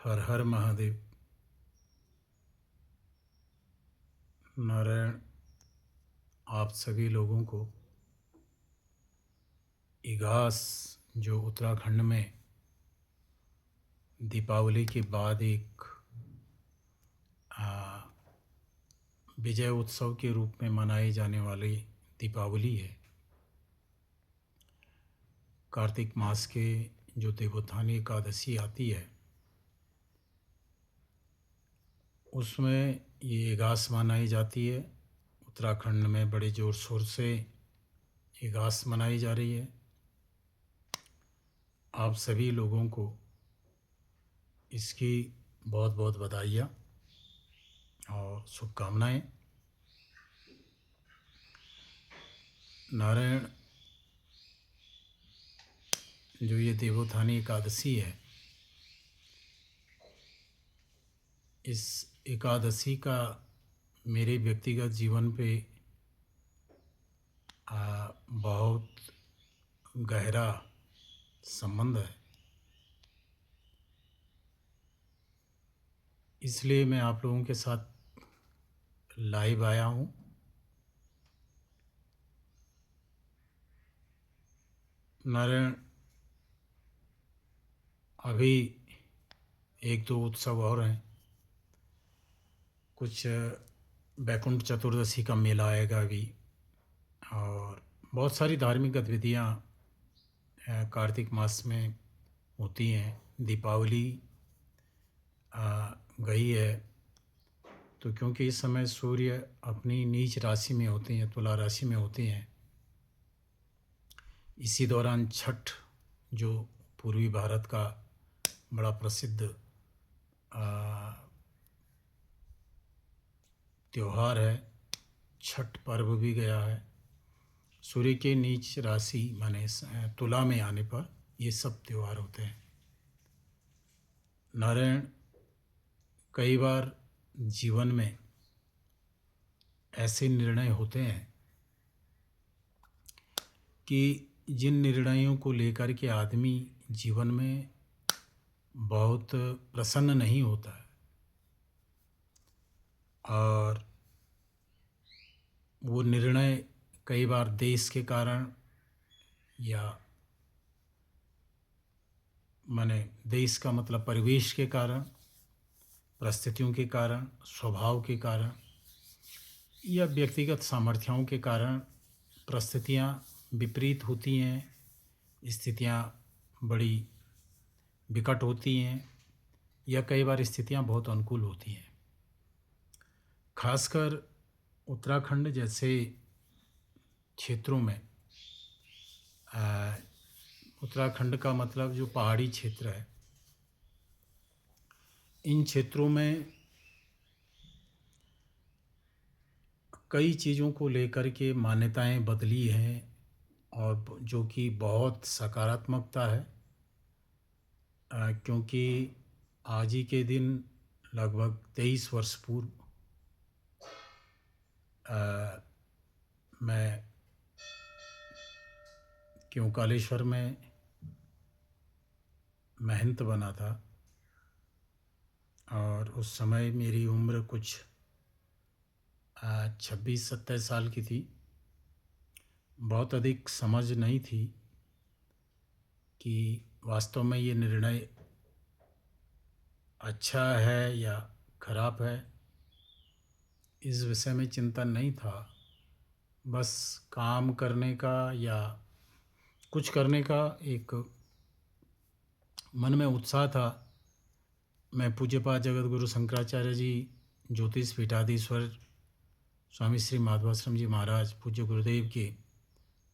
हर हर महादेव। नारायण आप सभी लोगों को इगास जो उत्तराखंड में दीपावली के बाद एक विजय उत्सव के रूप में मनाई जाने वाली दीपावली है। कार्तिक मास के जो देवोत्थानी एकादशी आती है उसमें ये इगास मनाई जाती है। उत्तराखंड में बड़े ज़ोर शोर से इगास मनाई जा रही है। आप सभी लोगों को इसकी बहुत बहुत बधाइयाँ और शुभकामनाएं। नारायण जो ये देवोत्थानी एकादशी है, इस एकादशी का मेरे व्यक्तिगत जीवन पे बहुत गहरा संबंध है। इसलिए मैं आप लोगों के साथ लाइव आया हूँ। नारायण अभी एक दो उत्सव और हैं। कुछ वैकुंठ चतुर्दशी का मेला आएगा अभी, और बहुत सारी धार्मिक गतिविधियाँ कार्तिक मास में होती हैं। दीपावली गई है तो क्योंकि इस समय सूर्य अपनी नीच राशि में होते हैं, तुला राशि में होते हैं, इसी दौरान छठ जो पूर्वी भारत का बड़ा प्रसिद्ध त्यौहार है, छठ पर्व भी गया है। सूर्य के नीच राशि माने तुला में आने पर ये सब त्यौहार होते हैं। नारायण कई बार जीवन में ऐसे निर्णय होते हैं कि जिन निर्णयों को लेकर के आदमी जीवन में बहुत प्रसन्न नहीं होता है, और वो निर्णय कई बार देश के कारण या माने देश का मतलब परिवेश के कारण, परिस्थितियों के कारण, स्वभाव के कारण या व्यक्तिगत सामर्थ्यों के कारण परिस्थितियाँ विपरीत होती हैं, स्थितियाँ बड़ी विकट होती हैं, या कई बार स्थितियाँ बहुत अनुकूल होती हैं। खासकर उत्तराखंड जैसे क्षेत्रों में, उत्तराखंड का मतलब जो पहाड़ी क्षेत्र है, इन क्षेत्रों में कई चीज़ों को लेकर के मान्यताएं बदली हैं, और जो कि बहुत सकारात्मकता है। क्योंकि आज ही के दिन लगभग 23 वर्ष पूर्व मैं क्योंकालेश्वर में महंत बना था, और उस समय मेरी उम्र कुछ 26-27 साल की थी। बहुत अधिक समझ नहीं थी कि वास्तव में ये निर्णय अच्छा है या खराब है, इस विषय में चिंतन नहीं था। बस काम करने का या कुछ करने का एक मन में उत्साह था। मैं पूज्यपाद जगत गुरु शंकराचार्य जी, ज्योतिष पीठाधीश्वर स्वामी श्री माधवाश्रम जी महाराज पूज्य गुरुदेव के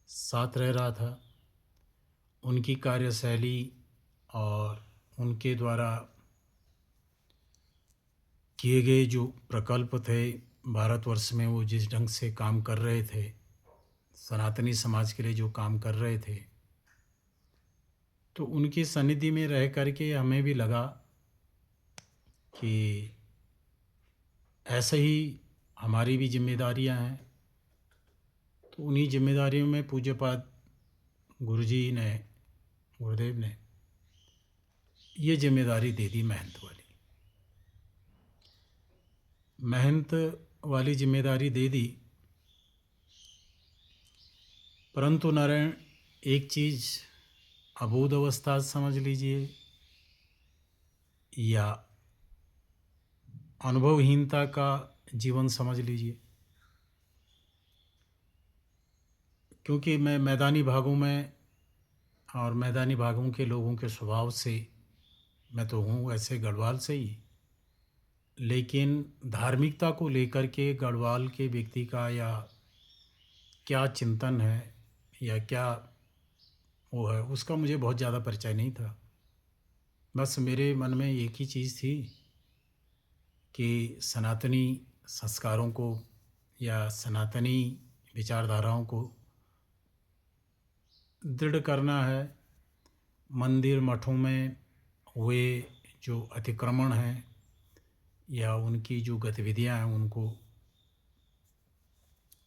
साथ रह रहा था। उनकी कार्यशैली और उनके द्वारा किए गए जो प्रकल्प थे भारतवर्ष में, वो जिस ढंग से काम कर रहे थे, सनातनी समाज के लिए जो काम कर रहे थे, तो उनकी सन्निधि में रह करके हमें भी लगा कि ऐसे ही हमारी भी जिम्मेदारियां हैं। तो उन्हीं जिम्मेदारियों में पूज्यपाद गुरुदेव ने ये जिम्मेदारी दे दी महंत वाली। मेहनत वाली जिम्मेदारी दे दी, परंतु नारायण एक चीज़ अबोध अवस्था समझ लीजिए या अनुभवहीनता का जीवन समझ लीजिए, क्योंकि मैं मैदानी भागों में और मैदानी भागों के लोगों के स्वभाव से मैं तो हूँ ऐसे गढ़वाल से ही, लेकिन धार्मिकता को लेकर के गढ़वाल के व्यक्ति का या क्या चिंतन है या क्या वो है उसका मुझे बहुत ज़्यादा परिचय नहीं था। बस मेरे मन में एक ही चीज़ थी कि सनातनी संस्कारों को या सनातनी विचारधाराओं को दृढ़ करना है। मंदिर मठों में हुए जो अतिक्रमण हैं या उनकी जो गतिविधियां हैं उनको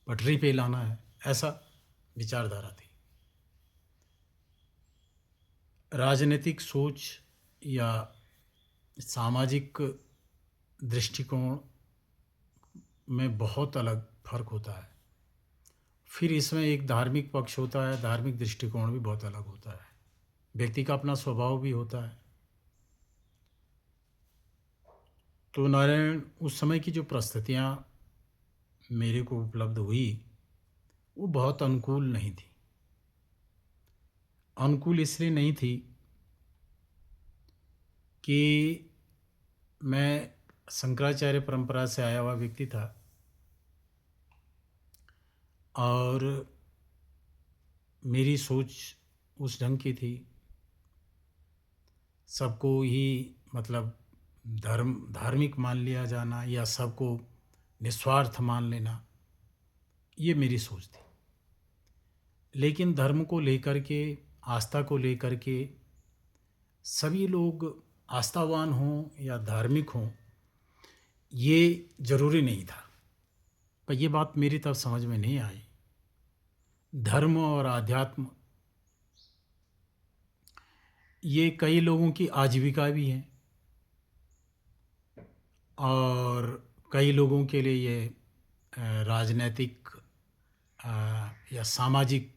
पटरी पे लाना है, ऐसा विचारधारा थी। राजनीतिक सोच या सामाजिक दृष्टिकोण में बहुत अलग फर्क होता है। फिर इसमें एक धार्मिक पक्ष होता है, धार्मिक दृष्टिकोण भी बहुत अलग होता है, व्यक्ति का अपना स्वभाव भी होता है। तो नारायण उस समय की जो परिस्थितियाँ मेरे को उपलब्ध हुई वो बहुत अनुकूल नहीं थी। अनुकूल इसलिए नहीं थी कि मैं शंकराचार्य परंपरा से आया हुआ व्यक्ति था और मेरी सोच उस ढंग की थी, सबको ही मतलब धार्मिक मान लिया जाना या सबको निस्वार्थ मान लेना, ये मेरी सोच थी। लेकिन धर्म को लेकर के, आस्था को लेकर के सभी लोग आस्थावान हों या धार्मिक हों ये जरूरी नहीं था, पर ये बात मेरी तब समझ में नहीं आई। धर्म और आध्यात्म ये कई लोगों की आजीविका भी है और कई लोगों के लिए ये राजनैतिक या सामाजिक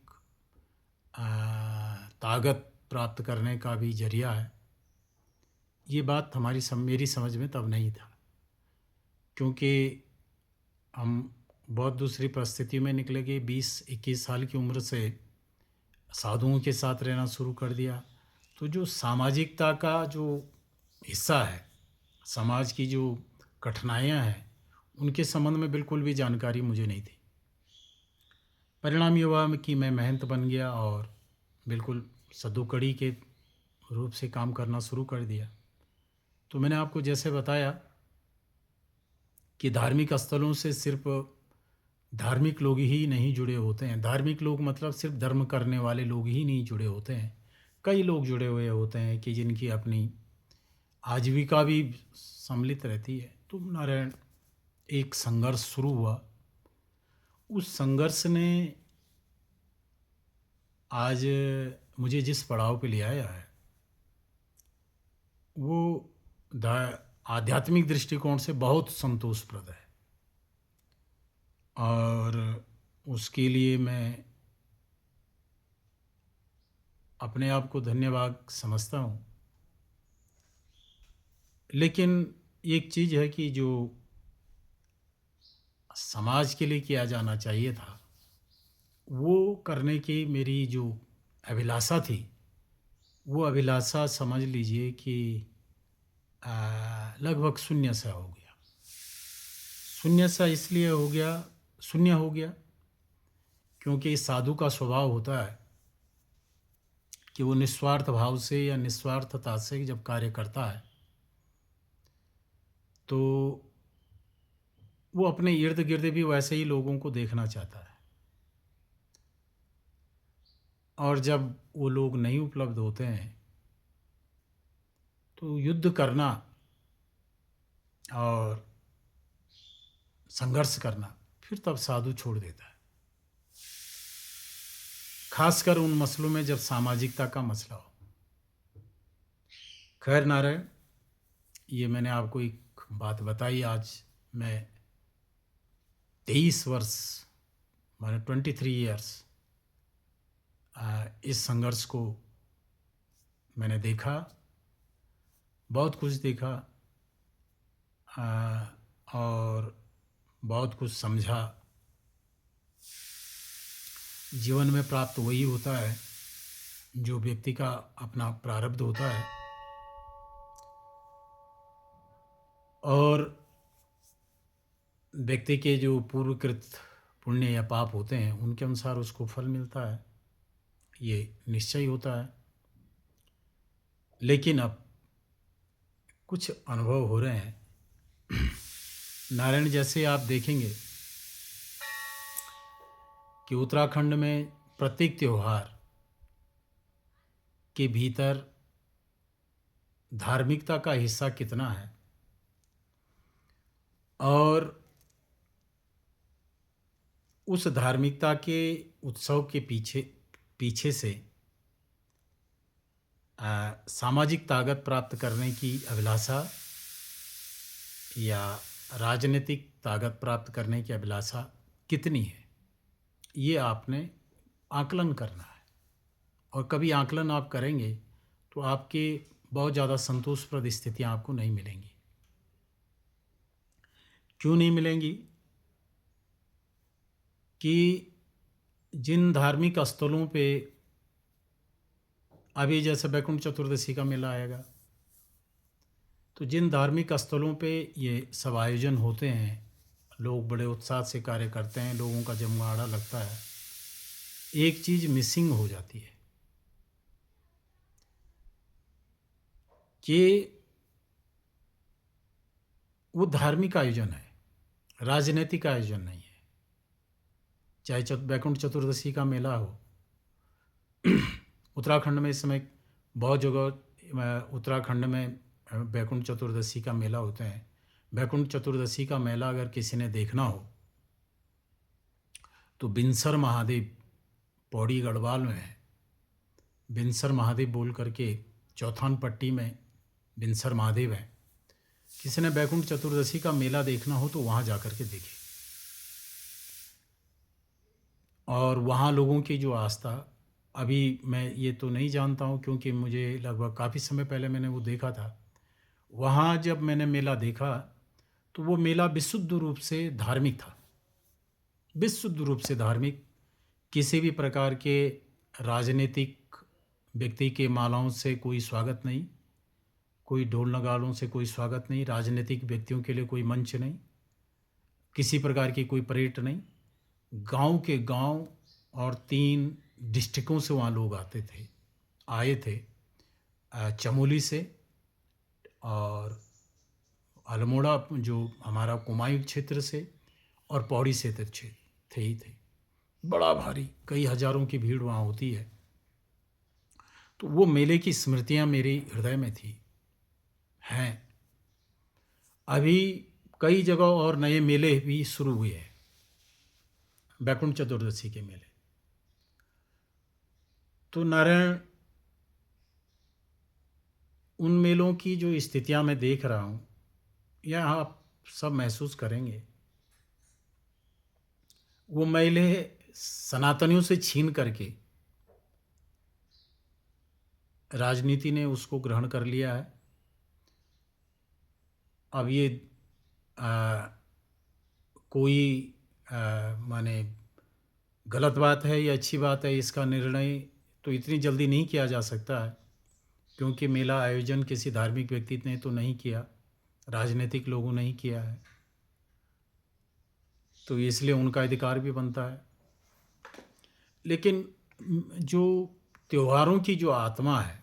ताकत प्राप्त करने का भी जरिया है। ये बात मेरी समझ में तब नहीं था, क्योंकि हम बहुत दूसरी परिस्थिति में निकले गए। 20-21 साल की उम्र से साधुओं के साथ रहना शुरू कर दिया, तो जो सामाजिकता का जो हिस्सा है, समाज की जो कठिनाइयाँ हैं, उनके संबंध में बिल्कुल भी जानकारी मुझे नहीं थी। परिणाम ये हुआ कि मैं महंत बन गया और बिल्कुल सद्दू-कड़ी के रूप से काम करना शुरू कर दिया। तो मैंने आपको जैसे बताया कि धार्मिक स्थलों से सिर्फ धार्मिक लोग ही नहीं जुड़े होते हैं। धार्मिक लोग मतलब सिर्फ धर्म करने वाले लोग ही नहीं जुड़े होते हैं, कई लोग जुड़े हुए होते हैं कि जिनकी अपनी आजीविका भी सम्मिलित रहती है। तो नारायण एक संघर्ष शुरू हुआ। उस संघर्ष ने आज मुझे जिस पड़ाव पे ले आया है वो आध्यात्मिक दृष्टिकोण से बहुत संतोषप्रद है और उसके लिए मैं अपने आप को धन्यवाद समझता हूँ। लेकिन एक चीज़ है कि जो समाज के लिए किया जाना चाहिए था वो करने की मेरी जो अभिलाषा थी, वो अभिलाषा समझ लीजिए कि लगभग शून्य सा हो गया। शून्य सा इसलिए हो गया, शून्य हो गया क्योंकि साधु का स्वभाव होता है कि वो निस्वार्थ भाव से या निस्वार्थता से जब कार्य करता है तो वो अपने इर्द गिर्द भी वैसे ही लोगों को देखना चाहता है, और जब वो लोग नहीं उपलब्ध होते हैं तो युद्ध करना और संघर्ष करना फिर तब साधु छोड़ देता है, खासकर उन मसलों में जब सामाजिकता का मसला हो। खैर नारायण, ये मैंने आपको एक बात बताई। आज मैं 23 वर्ष माने 23 ईयर्स इस संघर्ष को मैंने देखा, बहुत कुछ देखा और बहुत कुछ समझा। जीवन में प्राप्त वही होता है जो व्यक्ति का अपना प्रारब्ध होता है, और व्यक्ति के जो पूर्वकृत पुण्य या पाप होते हैं उनके अनुसार उसको फल मिलता है, ये निश्चय होता है। लेकिन अब कुछ अनुभव हो रहे हैं नारायण। जैसे आप देखेंगे कि उत्तराखंड में प्रत्येक त्योहार के भीतर धार्मिकता का हिस्सा कितना है, और उस धार्मिकता के उत्सव के पीछे से सामाजिक ताकत प्राप्त करने की अभिलाषा या राजनीतिक ताकत प्राप्त करने की अभिलाषा कितनी है, ये आपने आकलन करना है। और कभी आकलन आप करेंगे तो आपके बहुत ज़्यादा संतोषप्रद स्थितियाँ आपको नहीं मिलेंगी। क्यों नहीं मिलेंगी? कि जिन धार्मिक स्थलों पे अभी जैसे वैकुंठ चतुर्दशी का मेला आएगा, तो जिन धार्मिक स्थलों पे ये सब आयोजन होते हैं, लोग बड़े उत्साह से कार्य करते हैं, लोगों का जमगाड़ा लगता है, एक चीज़ मिसिंग हो जाती है कि वो धार्मिक आयोजन है, राजनीतिक आयोजन नहीं है। चाहे वैकुंठ चतुर्दशी का मेला हो उत्तराखंड में इस समय बहुत जगह उत्तराखंड में वैकुंठ चतुर्दशी का मेला होते हैं। वैकुंठ चतुर्दशी का मेला अगर किसी ने देखना हो तो बिनसर महादेव पौड़ी गढ़वाल में है। बिनसर महादेव बोल करके चौथान पट्टी में बिनसर महादेव है। किसी ने वैकुंठ चतुर्दशी का मेला देखना हो तो वहाँ जा कर के देखे। और वहाँ लोगों की जो आस्था, अभी मैं ये तो नहीं जानता हूँ क्योंकि मुझे लगभग काफ़ी समय पहले मैंने वो देखा था। वहाँ जब मैंने मेला देखा तो वो मेला विशुद्ध रूप से धार्मिक था, विशुद्ध रूप से धार्मिक। किसी भी प्रकार के राजनीतिक व्यक्ति के मालाओं से कोई स्वागत नहीं, कोई ढोल नगाड़ों से कोई स्वागत नहीं, राजनीतिक व्यक्तियों के लिए कोई मंच नहीं, किसी प्रकार की कोई परेड नहीं। गांव के गांव और 3 डिस्ट्रिक्टों से वहाँ लोग आए थे, चमोली से और अल्मोड़ा जो हमारा कुमायूं क्षेत्र से और पौड़ी से थे। बड़ा भारी, कई हजारों की भीड़ वहाँ होती है। तो वो मेले की स्मृतियाँ मेरे हृदय में हैं। अभी कई जगह और नए मेले भी शुरू हुए हैं, वैकुंठ चतुर्दशी के मेले। तो नारायण, उन मेलों की जो स्थितियाँ मैं देख रहा हूँ, यह आप सब महसूस करेंगे। वो मेले सनातनियों से छीन करके राजनीति ने उसको ग्रहण कर लिया है। अब ये कोई माने गलत बात है या अच्छी बात है, इसका निर्णय तो इतनी जल्दी नहीं किया जा सकता है, क्योंकि मेला आयोजन किसी धार्मिक व्यक्ति ने तो नहीं किया, राजनीतिक लोगों ने ही किया है, तो इसलिए उनका अधिकार भी बनता है। लेकिन जो त्योहारों की जो आत्मा है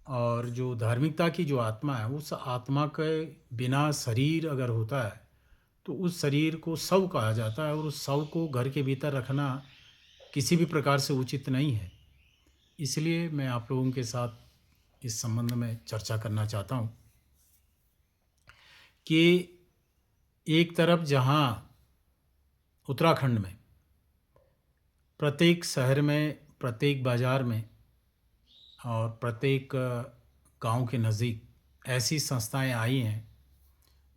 और जो धार्मिकता की जो आत्मा है, उस आत्मा के बिना शरीर अगर होता है तो उस शरीर को शव कहा जाता है, और उस शव को घर के भीतर रखना किसी भी प्रकार से उचित नहीं है। इसलिए मैं आप लोगों के साथ इस संबंध में चर्चा करना चाहता हूँ कि एक तरफ जहाँ उत्तराखंड में प्रत्येक शहर में, प्रत्येक बाज़ार में और प्रत्येक गांव के नज़दीक ऐसी संस्थाएं आई हैं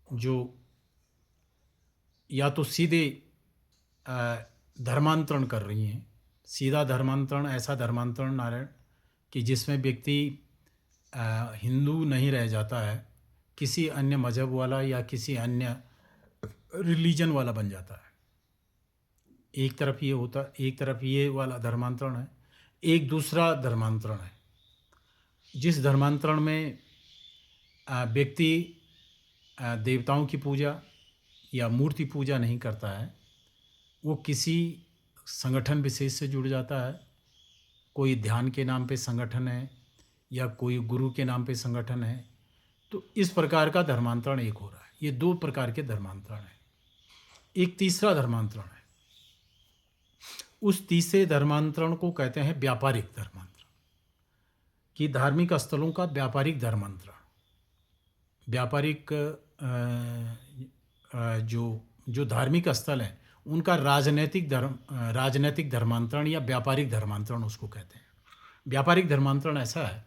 जो या तो सीधे अ, धर्मांतरण कर रही हैं। सीधा धर्मांतरण, ऐसा धर्मांतरण नारायण कि जिसमें व्यक्ति हिंदू नहीं रह जाता है, किसी अन्य मज़हब वाला या किसी अन्य रिलीजन वाला बन जाता है। एक तरफ ये वाला धर्मांतरण है, एक दूसरा धर्मांतरण है, जिस धर्मांतरण में व्यक्ति देवताओं की पूजा या मूर्ति पूजा नहीं करता है, वो किसी संगठन विशेष से जुड़ जाता है। कोई ध्यान के नाम पे संगठन है या कोई गुरु के नाम पे संगठन है। तो इस प्रकार का धर्मांतरण एक हो रहा है। ये दो प्रकार के धर्मांतरण हैं। एक तीसरा धर्मांतरण है। उस तीसरे धर्मांतरण को कहते हैं व्यापारिक धर्मांतरण, कि धार्मिक स्थलों का व्यापारिक धर्मांतरण। व्यापारिक जो धार्मिक स्थल हैं उनका राजनैतिक धर्मांतरण या व्यापारिक धर्मांतरण उसको कहते हैं। व्यापारिक धर्मांतरण ऐसा है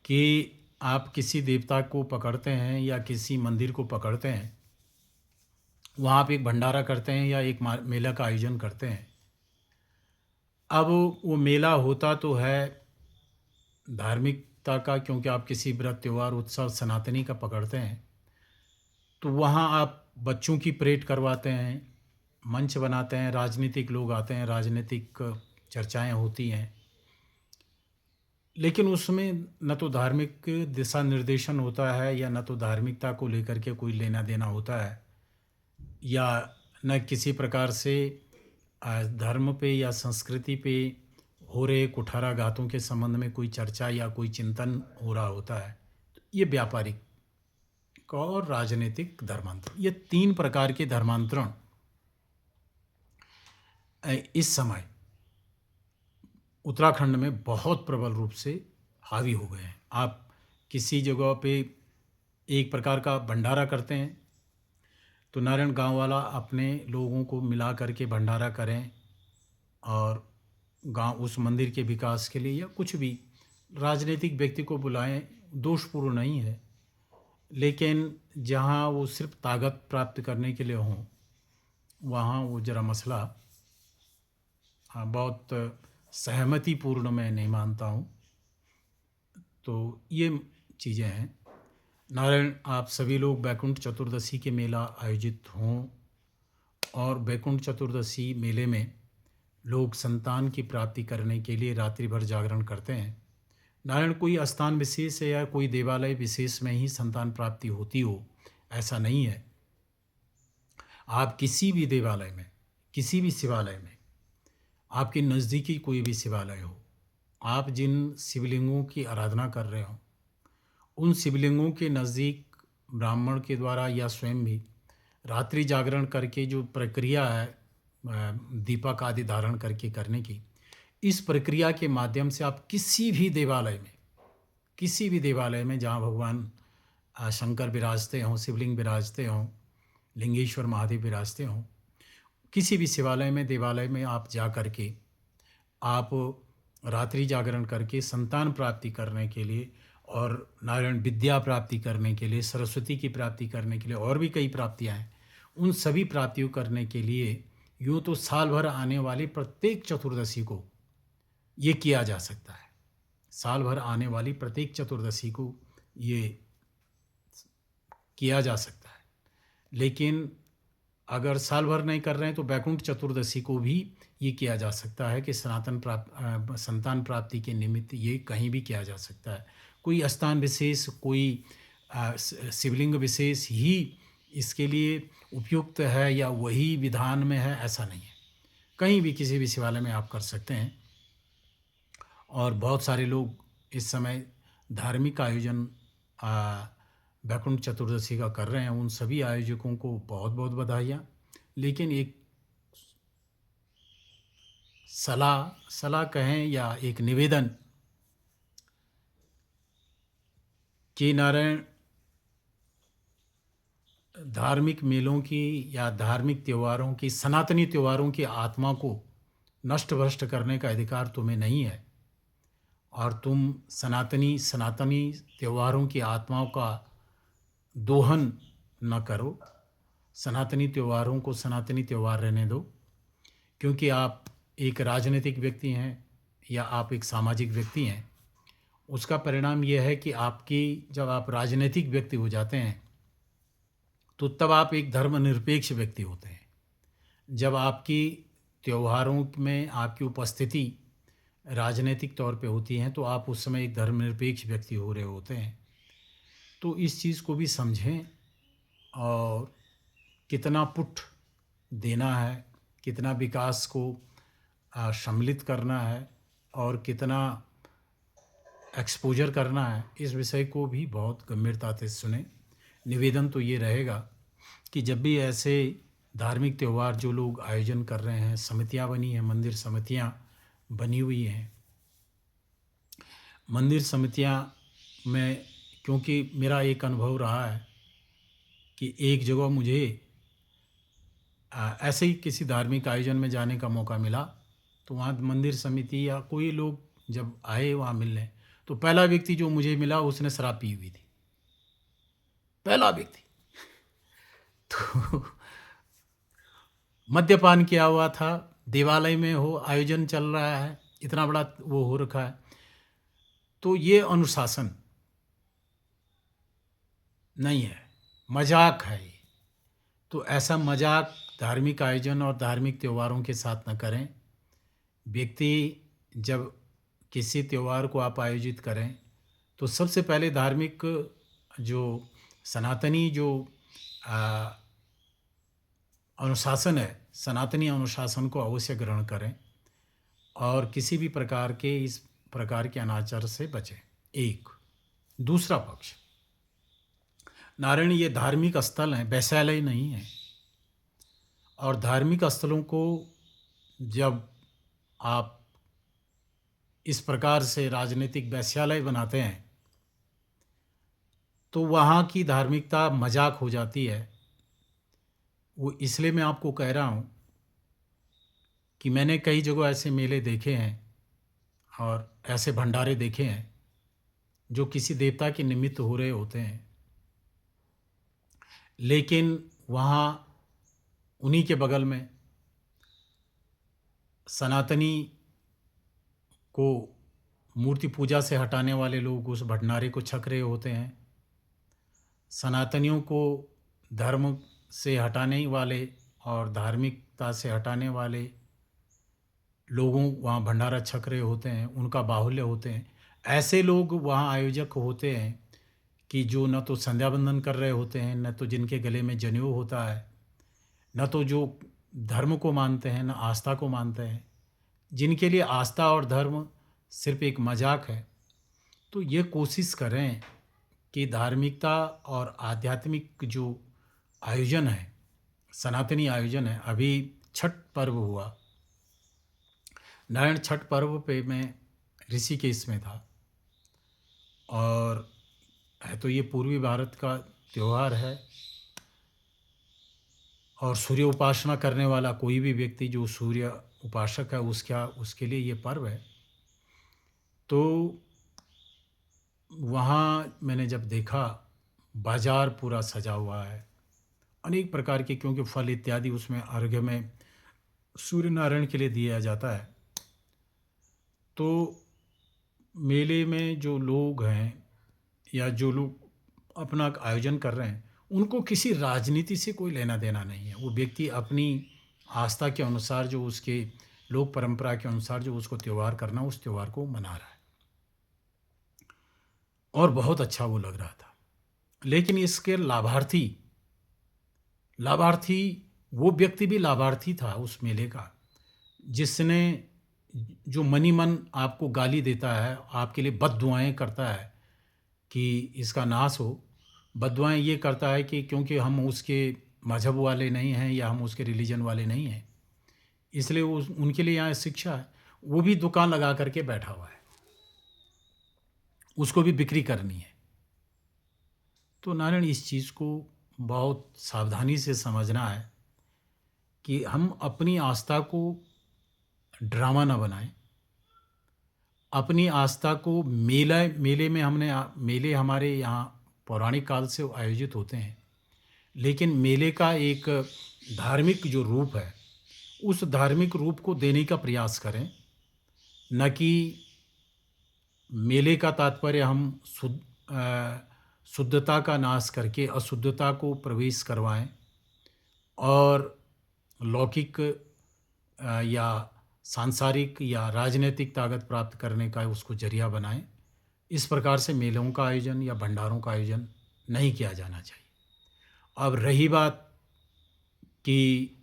कि आप किसी देवता को पकड़ते हैं या किसी मंदिर को पकड़ते हैं, वहाँ आप एक भंडारा करते हैं या एक मेला का आयोजन करते हैं। अब वो मेला होता तो है धार्मिकता का, क्योंकि आप किसी व्रत त्यौहार उत्सव सनातनी का पकड़ते हैं, तो वहाँ आप बच्चों की परेड करवाते हैं, मंच बनाते हैं, राजनीतिक लोग आते हैं, राजनीतिक चर्चाएं होती हैं, लेकिन उसमें न तो धार्मिक दिशा निर्देशन होता है या न तो धार्मिकता को लेकर के कोई लेना देना होता है, या न किसी प्रकार से धर्म पे या संस्कृति पे हो रहे कुठाराघातों के संबंध में कोई चर्चा या कोई चिंतन हो रहा होता है। तो ये व्यापारिक और राजनीतिक धर्मांतरण, ये तीन प्रकार के धर्मांतरण इस समय उत्तराखंड में बहुत प्रबल रूप से हावी हो गए हैं। आप किसी जगह पे एक प्रकार का भंडारा करते हैं तो नारायण गांव वाला अपने लोगों को मिला करके भंडारा करें और गांव उस मंदिर के विकास के लिए या कुछ भी राजनीतिक व्यक्ति को बुलाएं, दोषपूर्ण नहीं है, लेकिन जहां वो सिर्फ ताकत प्राप्त करने के लिए हों, वहाँ वो ज़रा मसला बहुत सहमतिपूर्ण मैं नहीं मानता हूँ। तो ये चीज़ें हैं। नारायण, आप सभी लोग वैकुंठ चतुर्दशी के मेला आयोजित हों, और वैकुंठ चतुर्दशी मेले में लोग संतान की प्राप्ति करने के लिए रात्रि भर जागरण करते हैं। नारायण, कोई स्थान विशेष है या कोई देवालय विशेष में ही संतान प्राप्ति होती हो, ऐसा नहीं है। आप किसी भी देवालय में, किसी भी शिवालय में, आपके नज़दीकी कोई भी शिवालय हो, आप जिन शिवलिंगों की आराधना कर रहे हो, उन शिवलिंगों के नज़दीक ब्राह्मण के द्वारा या स्वयं भी रात्रि जागरण करके जो प्रक्रिया है दीपक आदि धारण करके करने की, इस प्रक्रिया के माध्यम से आप किसी भी देवालय में जहाँ भगवान शंकर विराजते हों, शिवलिंग विराजते हों, लिंगेश्वर महादेव विराजते हों, किसी भी शिवालय में, देवालय में आप जा कर के आप रात्रि जागरण करके संतान प्राप्ति करने के लिए और नारायण विद्या प्राप्ति करने के लिए, सरस्वती की प्राप्ति करने के लिए, और भी कई प्राप्तियां हैं, उन सभी प्राप्तियों करने के लिए यूँ तो साल भर आने वाली प्रत्येक चतुर्दशी को ये किया जा सकता है। साल भर आने वाली प्रत्येक चतुर्दशी को ये किया जा सकता है, लेकिन अगर साल भर नहीं कर रहे हैं तो वैकुंठ चतुर्दशी को भी ये किया जा सकता है कि संतान प्राप्ति के निमित्त ये कहीं भी किया जा सकता है। कोई स्थान विशेष, कोई शिवलिंग विशेष ही इसके लिए उपयुक्त है या वही विधान में है, ऐसा नहीं है। कहीं भी किसी भी शिवालय में आप कर सकते हैं। और बहुत सारे लोग इस समय धार्मिक आयोजन वैकुंठ चतुर्दशी का कर रहे हैं, उन सभी आयोजकों को बहुत बहुत बधाइयाँ। लेकिन एक सलाह कहें या एक निवेदन कि नारायण, धार्मिक मेलों की या धार्मिक त्योहारों की, सनातनी त्योहारों की आत्मा को नष्ट भ्रष्ट करने का अधिकार तुम्हें नहीं है, और तुम सनातनी त्योहारों की आत्माओं का दोहन न करो। सनातनी त्योहारों को सनातनी त्योहार रहने दो, क्योंकि आप एक राजनीतिक व्यक्ति हैं या आप एक सामाजिक व्यक्ति हैं। उसका परिणाम ये है कि आपकी जब आप राजनीतिक व्यक्ति हो जाते हैं, तो तब आप एक धर्मनिरपेक्ष व्यक्ति होते हैं। जब आपकी त्योहारों में आपकी उपस्थिति राजनीतिक तौर पे होती है, तो आप उस समय एक धर्मनिरपेक्ष व्यक्ति हो रहे होते हैं। तो इस चीज़ को भी समझें और कितना पुट देना है, कितना विकास को सम्मिलित करना है और कितना एक्सपोज़र करना है, इस विषय को भी बहुत गंभीरता से सुनें। निवेदन तो ये रहेगा कि जब भी ऐसे धार्मिक त्यौहार जो लोग आयोजन कर रहे हैं, समितियां बनी हैं, मंदिर समितियां बनी हुई हैं, मंदिर समितियां में, क्योंकि मेरा एक अनुभव रहा है कि एक जगह मुझे ऐसे ही किसी धार्मिक आयोजन में जाने का मौका मिला, तो वहाँ मंदिर समिति या कोई लोग जब आए वहाँ मिलने, तो पहला व्यक्ति जो मुझे मिला उसने शराब पी हुई थी, पहला व्यक्ति। तो मद्यपान किया हुआ था, देवालय में हो, आयोजन चल रहा है, इतना बड़ा वो हो रखा है। तो ये अनुशासन नहीं है, मजाक है ये। तो ऐसा मजाक धार्मिक आयोजन और धार्मिक त्योहारों के साथ न करें। व्यक्ति जब किसी त्यौहार को आप आयोजित करें, तो सबसे पहले धार्मिक जो सनातनी जो अनुशासन है, सनातनी अनुशासन को अवश्य ग्रहण करें और किसी भी प्रकार के इस प्रकार के अनाचार से बचें। एक दूसरा पक्ष, नारायण ये धार्मिक स्थल हैं, वैश्यालय नहीं है। और धार्मिक स्थलों को जब आप इस प्रकार से राजनीतिक वैश्यालय बनाते हैं, तो वहाँ की धार्मिकता मजाक हो जाती है। वो इसलिए मैं आपको कह रहा हूँ कि मैंने कई जगह ऐसे मेले देखे हैं और ऐसे भंडारे देखे हैं जो किसी देवता के निमित्त हो रहे होते हैं, लेकिन वहाँ उन्हीं के बगल में सनातनी को मूर्ति पूजा से हटाने वाले लोग उस भंडारे को छक रहे होते हैं। सनातनियों को धर्म से हटाने वाले और धार्मिकता से हटाने वाले लोगों वहाँ भंडारा छक रहे होते हैं, उनका बाहुल्य होते हैं। ऐसे लोग वहाँ आयोजक होते हैं कि जो न तो संध्या बंदन कर रहे होते हैं, न तो जिनके गले में जनेऊ होता है, न तो जो धर्म को मानते हैं, न आस्था को मानते हैं, जिनके लिए आस्था और धर्म सिर्फ एक मजाक है। तो ये कोशिश करें कि धार्मिकता और आध्यात्मिक जो आयोजन है, सनातनी आयोजन है। अभी छठ पर्व हुआ, नारायण छठ पर्व पे मैं ऋषिकेश में था, और है तो ये पूर्वी भारत का त्यौहार है, और सूर्य उपासना करने वाला कोई भी व्यक्ति जो सूर्य उपासक है उसके लिए ये पर्व है। तो वहाँ मैंने जब देखा, बाज़ार पूरा सजा हुआ है, अनेक प्रकार के, क्योंकि फल इत्यादि उसमें अर्घ्य में सूर्य नारायण के लिए दिया जाता है। तो मेले में जो लोग हैं या जो लोग अपना आयोजन कर रहे हैं, उनको किसी राजनीति से कोई लेना देना नहीं है। वो व्यक्ति अपनी आस्था के अनुसार, जो उसके लोक परंपरा के अनुसार जो उसको त्यौहार करना, उस त्यौहार को मना रहा है, और बहुत अच्छा वो लग रहा था। लेकिन इसके लाभार्थी वो व्यक्ति भी लाभार्थी था उस मेले का, जिसने जो मनी मन आपको गाली देता है, आपके लिए बद्दुआएं करता है कि इसका नाश हो। बद्दुआएं ये करता है कि क्योंकि हम उसके मजहब वाले नहीं हैं या हम उसके रिलीजन वाले नहीं हैं, इसलिए उनके लिए यहाँ शिक्षा है। वो भी दुकान लगा करके बैठा हुआ है, उसको भी बिक्री करनी है। तो नारायण इस चीज़ को बहुत सावधानी से समझना है कि हम अपनी आस्था को ड्रामा ना बनाएं। अपनी आस्था को मेले में मेले हमारे यहाँ पौराणिक काल से आयोजित होते हैं, लेकिन मेले का एक धार्मिक जो रूप है, उस धार्मिक रूप को देने का प्रयास करें, न कि मेले का तात्पर्य हम शुद्धता का नाश करके अशुद्धता को प्रवेश करवाएँ और लौकिक या सांसारिक या राजनीतिक ताकत प्राप्त करने का उसको ज़रिया बनाएँ। इस प्रकार से मेलों का आयोजन या भंडारों का आयोजन नहीं किया जाना चाहिए। अब रही बात कि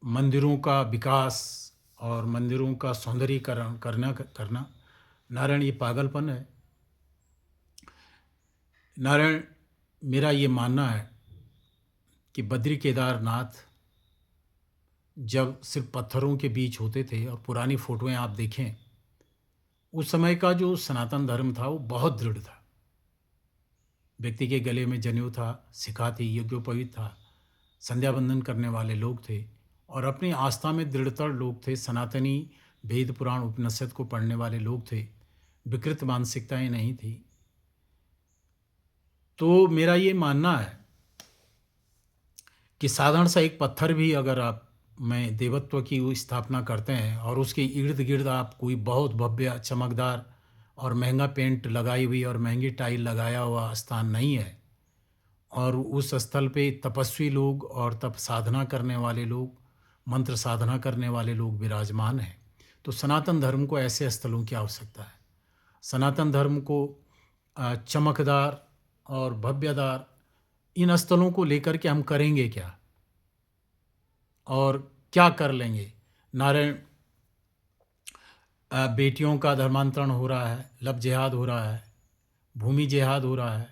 मंदिरों का विकास और मंदिरों का सौंदर्यीकरण करना, नारायण, ये पागलपन है। नारायण, मेरा ये मानना है कि बद्री केदारनाथ जब सिर्फ पत्थरों के बीच होते थे और पुरानी फ़ोटोएँ आप देखें, उस समय का जो सनातन धर्म था वो बहुत दृढ़ था। व्यक्ति के गले में जनेऊ था, शिखा थी, यज्ञोपवीत था, संध्या बंदन करने वाले लोग थे और अपनी आस्था में दृढ़तर लोग थे। सनातनी वेद पुराण उपनिषद को पढ़ने वाले लोग थे। विकृत मानसिकताएं नहीं थी। तो मेरा ये मानना है कि साधारण सा एक पत्थर भी अगर आप में देवत्व की वो स्थापना करते हैं और उसके इर्द गिर्द आप कोई बहुत भव्य, चमकदार और महंगा पेंट लगाई हुई और महंगी टाइल लगाया हुआ स्थान नहीं है और उस स्थल पे तपस्वी लोग और तप साधना करने वाले लोग, मंत्र साधना करने वाले लोग विराजमान हैं, तो सनातन धर्म को ऐसे स्थलों की आवश्यकता है। सनातन धर्म को चमकदार और भव्यदार इन स्थलों को लेकर के हम करेंगे क्या और क्या कर लेंगे? नारायण, बेटियों का धर्मांतरण हो रहा है, लव जिहाद हो रहा है, भूमि जिहाद हो रहा है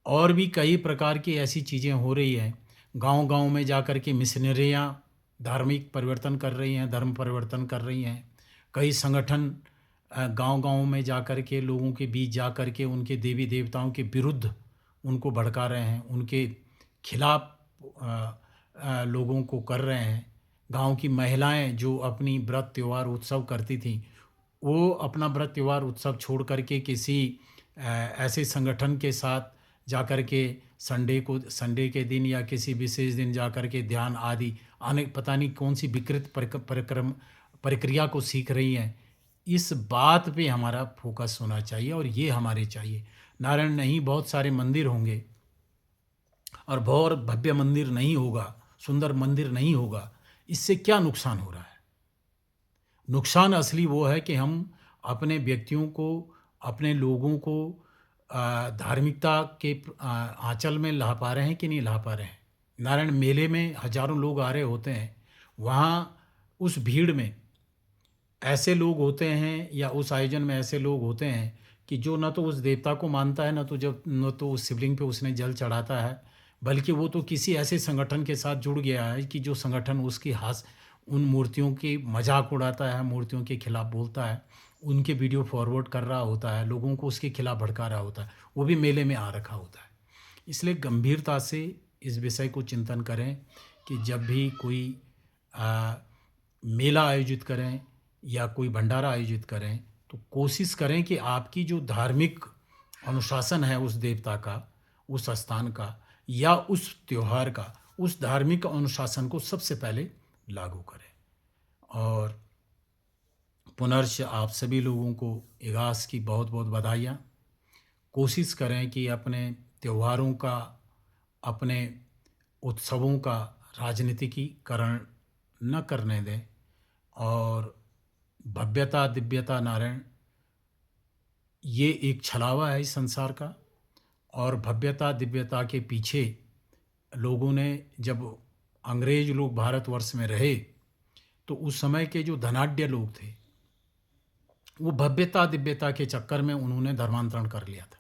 और भी कई प्रकार की ऐसी चीज़ें हो रही हैं। गांव-गांव में जाकर के मिशनरियाँ धार्मिक परिवर्तन कर रही हैं, धर्म परिवर्तन कर रही हैं। कई संगठन गांव-गांव में जाकर के लोगों के बीच जाकर के उनके देवी देवताओं के विरुद्ध उनको भड़का रहे हैं, उनके खिलाफ लोगों को कर रहे हैं। गांव की महिलाएं जो अपनी व्रत त्योहार उत्सव करती थीं, वो अपना व्रत त्योहार उत्सव छोड़ करके किसी ऐसे संगठन के साथ जाकर के संडे के दिन या किसी विशेष दिन जाकर के ध्यान आदि आने पता नहीं कौन सी विकृत प्रक्रिया को सीख रही हैं। इस बात पे हमारा फोकस होना चाहिए और ये हमारे चाहिए। नारायण, नहीं बहुत सारे मंदिर होंगे और बहुत भव्य मंदिर नहीं होगा, सुंदर मंदिर नहीं होगा, इससे क्या नुकसान हो रहा है? नुकसान असली वो है कि हम अपने व्यक्तियों को, अपने लोगों को धार्मिकता के आंचल में ला पा रहे हैं कि नहीं ला पा रहे हैं। नारायण, मेले में हजारों लोग आ रहे होते हैं, वहाँ उस भीड़ में ऐसे लोग होते हैं या उस आयोजन में ऐसे लोग होते हैं कि जो न तो उस देवता को मानता है, न तो उस शिवलिंग पे उसने जल चढ़ाता है, बल्कि वो तो किसी ऐसे संगठन के साथ जुड़ गया है कि जो संगठन उसकी उन मूर्तियों की मजाक उड़ाता है, मूर्तियों के खिलाफ बोलता है, उनके वीडियो फॉरवर्ड कर रहा होता है, लोगों को उसके खिलाफ भड़का रहा होता है, वो भी मेले में आ रखा होता है। इसलिए गंभीरता से इस विषय को चिंतन करें कि जब भी कोई मेला आयोजित करें या कोई भंडारा आयोजित करें, तो कोशिश करें कि आपकी जो धार्मिक अनुशासन है उस देवता का, उस स्थान का या उस त्योहार का, उस धार्मिक अनुशासन को सबसे पहले लागू करें। और पुनर्च आप सभी लोगों को इगास की बहुत बहुत बधाइयाँ। कोशिश करें कि अपने त्योहारों का, अपने उत्सवों का राजनीतिकीकरण न करने दें और भव्यता दिव्यता, नारायण, ये एक छलावा है इस संसार का और भव्यता दिव्यता के पीछे लोगों ने, जब अंग्रेज लोग भारतवर्ष में रहे तो उस समय के जो धनाढ्य लोग थे वो भव्यता दिव्यता के चक्कर में उन्होंने धर्मांतरण कर लिया था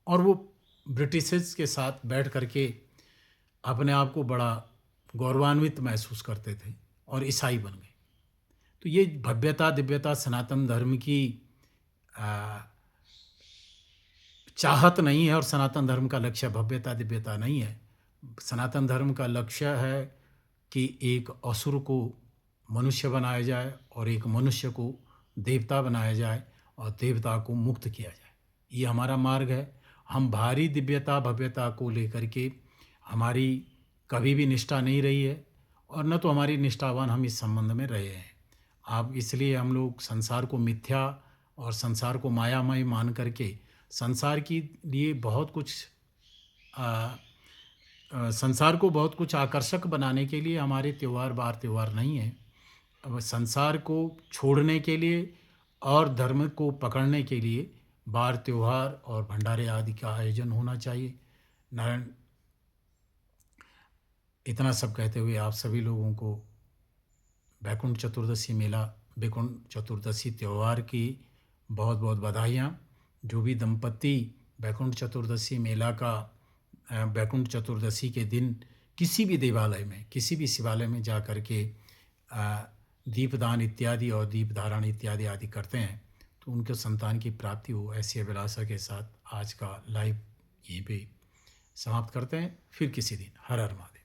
और वो ब्रिटिशर्स के साथ बैठ करके अपने आप को बड़ा गौरवान्वित महसूस करते थे और ईसाई बन गए। तो ये भव्यता दिव्यता सनातन धर्म की चाहत नहीं है और सनातन धर्म का लक्ष्य भव्यता दिव्यता नहीं है। सनातन धर्म का लक्ष्य है कि एक असुर को मनुष्य बनाया जाए और एक मनुष्य को देवता बनाया जाए और देवता को मुक्त किया जाए। ये हमारा मार्ग है। हम भारी दिव्यता भव्यता को लेकर के हमारी कभी भी निष्ठा नहीं रही है और न तो हमारी निष्ठावान हम इस संबंध में रहे हैं। आप इसलिए हम लोग संसार को मिथ्या और संसार को मायामय मान करके संसार के लिए बहुत कुछ अ, संसार को बहुत कुछ आकर्षक बनाने के लिए हमारे त्योहार बार त्योहार नहीं है। अब संसार को छोड़ने के लिए और धर्म को पकड़ने के लिए बार त्योहार और भंडारे आदि का आयोजन होना चाहिए। नारायण, इतना सब कहते हुए आप सभी लोगों को बैकुंठ चतुर्दशी मेला, बैकुंठ चतुर्दशी त्यौहार की बहुत बहुत बधाइयाँ। जो भी दंपत्ति बैकुंठ चतुर्दशी मेला का बैकुंठ चतुर्दशी के दिन किसी भी देवालय में, किसी भी शिवालय में जा कर के दीपदान इत्यादि और दीप धारण इत्यादि आदि करते हैं, तो उनके संतान की प्राप्ति हो, ऐसी अभिलाषा के साथ आज का लाइव यहीं पे समाप्त करते हैं। फिर किसी दिन। हर हर महादेव।